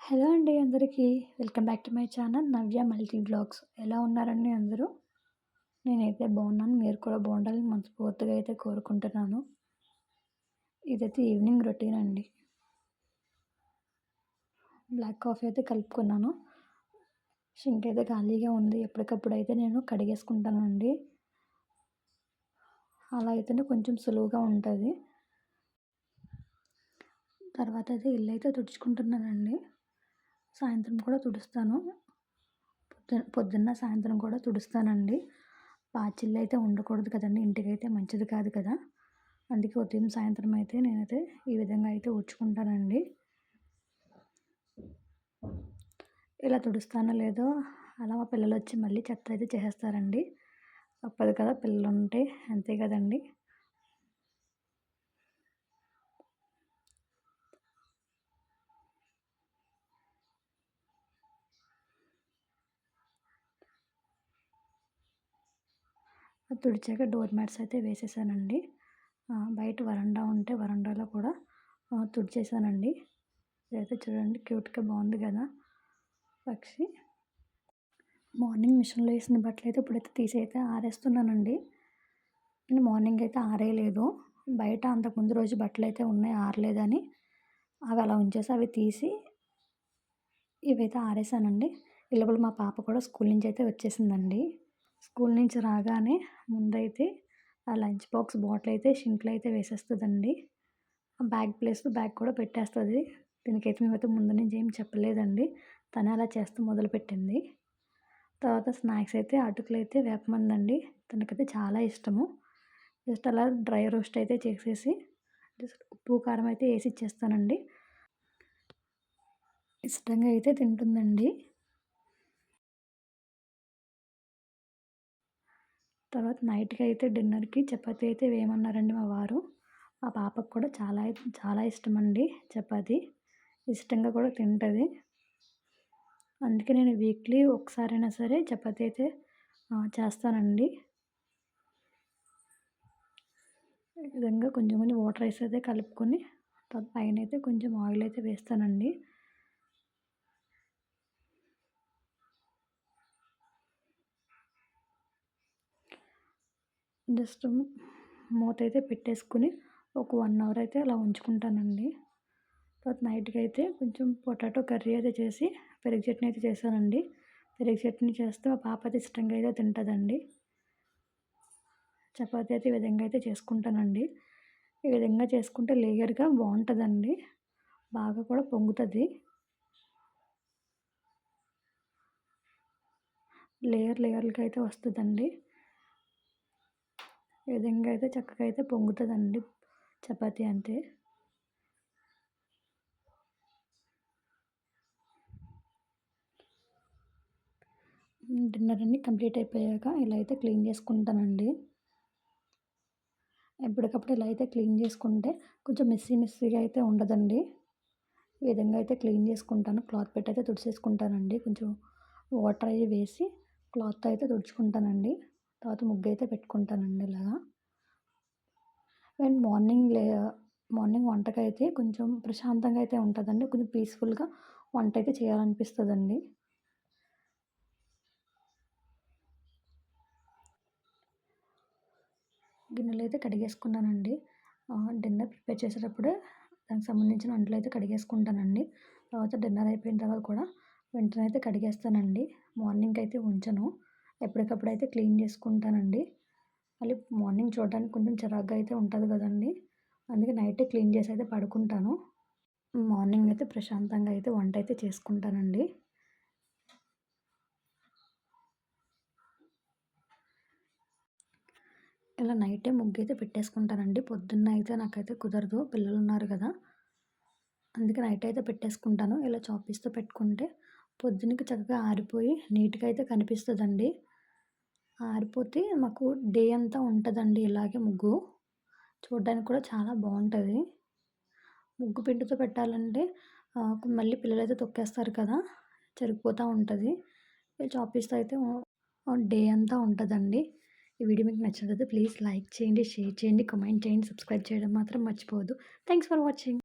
Hello అండి అందరికీ. Welcome back to my channel Navya multi vlogs. ఎలా ఉన్నారండి అందరూ? నేనైతే బాగున్నాను. మీరు కూడా బాగుండాలని మనస్ఫూర్తిగా అయితే కోరుకుంటున్నాను. ఇదైతే ఈవినింగ్ రొటీన్ అండి. బ్లాక్ కాఫీ అయితే కలుపుకున్నాను. షింక్ అయితే ఖాళీగా ఉంది. ఎప్పటికప్పుడు అయితే నేను కడిగేసుకుంటానండి. అలా అయితేనే కొంచెం సులువుగా ఉంటుంది. తర్వాత అయితే ఇల్లు అయితే తుడుచుకుంటున్నానండి. సాయంత్రం కూడా తుడుస్తాను. పొద్దున్న సాయంత్రం కూడా తుడుస్తానండి. పాచిళ్ళు అయితే ఉండకూడదు కదండి, ఇంటికైతే మంచిది కాదు కదా. అందుకే ఉదయం సాయంత్రం అయితే నేనైతే ఈ విధంగా అయితే ఊడ్చుకుంటానండి. ఇలా తుడుస్తానో లేదో అలా మా పిల్లలు వచ్చి మళ్ళీ చెత్త అయితే చేసేస్తారండి. తప్పదు కదా, పిల్లలు ఉంటే అంతే కదండి. తుడిచాక డోర్ మ్యాట్స్ అయితే వేసేసానండి. బయట వరండా ఉంటే వరండాలో కూడా తుడిచేసానండి. ఇదైతే చూడండి క్యూట్గా బాగుంది కదా పక్షి. మార్నింగ్ మిషన్లో వేసిన బట్టలు అయితే ఇప్పుడైతే తీసి అయితే ఆరేస్తున్నానండి. నేను మార్నింగ్ అయితే ఆరేయలేదు. బయట అంతకుముందు రోజు బట్టలు అయితే ఉన్నాయి ఆరలేదని అవి అలా ఉంచేసి అవి తీసి ఇవైతే ఆరేసానండి. ఇళ్ళప్పుడు మా పాప కూడా స్కూల్ నుంచి అయితే వచ్చేసిందండి. స్కూల్ నుంచి రాగానే ముందైతే ఆ లంచ్ బాక్స్ బాటిల్ అయితే షింక్లో అయితే వేసేస్తుందండి. బ్యాగ్ ప్లేస్లో బ్యాగ్ కూడా పెట్టేస్తుంది. దీనికైతే మేమైతే ముందు నుంచి ఏం చెప్పలేదండి. తనే అలా చేస్తూ మొదలుపెట్టింది. తర్వాత స్నాక్స్ అయితే అటుకులు అయితే వేపమందండి. తనకైతే చాలా ఇష్టము. జస్ట్ అలా డ్రై రోస్ట్ అయితే చేసేసి జస్ట్ ఉప్పు కారం అయితే వేసి ఇచ్చేస్తానండి. ఇష్టంగా అయితే తింటుందండి. తర్వాత నైట్కి అయితే డిన్నర్కి చపాతీ అయితే వేయమన్నారండి మా వారు. మా పాపకు కూడా చాలా చాలా ఇష్టమండి చపాతీ. ఇష్టంగా కూడా తింటుంది. అందుకే నేను వీక్లీ ఒకసారైనా సరే చపాతీ అయితే చేస్తానండి. ఈ విధంగా కొంచెం కొంచెం వాటర్ రైస్ అయితే కలుపుకొని పైన అయితే కొంచెం ఆయిల్ అయితే వేస్తానండి. జస్ట్ మూత అయితే పెట్టేసుకుని ఒక 1 అవర్ అయితే అలా ఉంచుకుంటానండి. తర్వాత నైట్కి అయితే కొంచెం పొటాటో కర్రీ అయితే చేసి పెరుగు చట్నీ అయితే చేశానండి. పెరుగు చట్నీ చేస్తే మా పాప అయితే ఇష్టంగా అయితే తింటుందండి. చపాతీ అయితే ఈ విధంగా అయితే చేసుకుంటానండి. ఈ విధంగా చేసుకుంటే లేయర్గా బాగుంటుందండి. బాగా కూడా పొంగుతుంది. లేయర్లుగా అయితే వస్తుందండి. ఈ విధంగా అయితే చక్కగా అయితే పొంగుతుందండి చపాతీ అంతే. డిన్నర్ అన్నీ కంప్లీట్ అయిపోయాక ఇలా అయితే క్లీన్ చేసుకుంటానండి. ఎప్పటికప్పుడు ఇలా అయితే క్లీన్ చేసుకుంటే కొంచెం మెస్సీగా అయితే ఉండదండి. ఈ విధంగా అయితే క్లీన్ చేసుకుంటాను. క్లాత్ పెట్టి అయితే తుడిచేసుకుంటానండి. కొంచెం వాటర్ అవి వేసి క్లాత్తో అయితే తుడుచుకుంటానండి. తర్వాత ముగ్గు అయితే పెట్టుకుంటానండి ఇలాగా. అండ్ మార్నింగ్ వంటకైతే కొంచెం ప్రశాంతంగా అయితే ఉంటుందండి. కొంచెం పీస్ఫుల్గా వంట అయితే చేయాలనిపిస్తుందండి. గిన్నెలు అయితే కడిగేసుకున్నానండి. డిన్నర్ ప్రిపేర్ చేసేటప్పుడే దానికి సంబంధించిన అంట్లు అయితే కడిగేసుకుంటానండి. తర్వాత డిన్నర్ అయిపోయిన తర్వాత కూడా వెంటనే అయితే కడిగేస్తానండి. మార్నింగ్ అయితే ఉంచను. ఎప్పటికప్పుడు అయితే క్లీన్ చేసుకుంటానండి. మళ్ళీ మార్నింగ్ చూడడానికి కొంచెం చిరాకుగా అయితే ఉంటుంది కదండి. అందుకే నైటే క్లీన్ చేసి అయితే పడుకుంటాను. మార్నింగ్ అయితే ప్రశాంతంగా అయితే వంట అయితే చేసుకుంటానండి. ఇలా నైటే ముగ్గు అయితే పెట్టేసుకుంటానండి. పొద్దున్న అయితే నాకైతే కుదరదు, పిల్లలు ఉన్నారు కదా. అందుకే నైట్ అయితే పెట్టేసుకుంటాను. ఇలా చాపీస్తో పెట్టుకుంటే పొద్దున్నకి చక్కగా ఆరిపోయి నీట్గా అయితే కనిపిస్తుందండి. ఆరిపోతే మాకు డే అంతా ఉంటుందండి ఇలాగే ముగ్గు. చూడడానికి కూడా చాలా బాగుంటుంది. ముగ్గు పిండితో పెట్టాలంటే మళ్ళీ పిల్లలైతే తొక్కేస్తారు కదా, చెరిగిపోతూ ఉంటుంది. చాపీస్తో అయితే డే అంతా ఉంటుందండి. ఈ వీడియో మీకు నచ్చినట్లయితే ప్లీజ్ లైక్ చేయండి, షేర్ చేయండి, కామెంట్ చేయండి, సబ్స్క్రైబ్ చేయడం మాత్రం మర్చిపోవద్దు. Thanks for watching.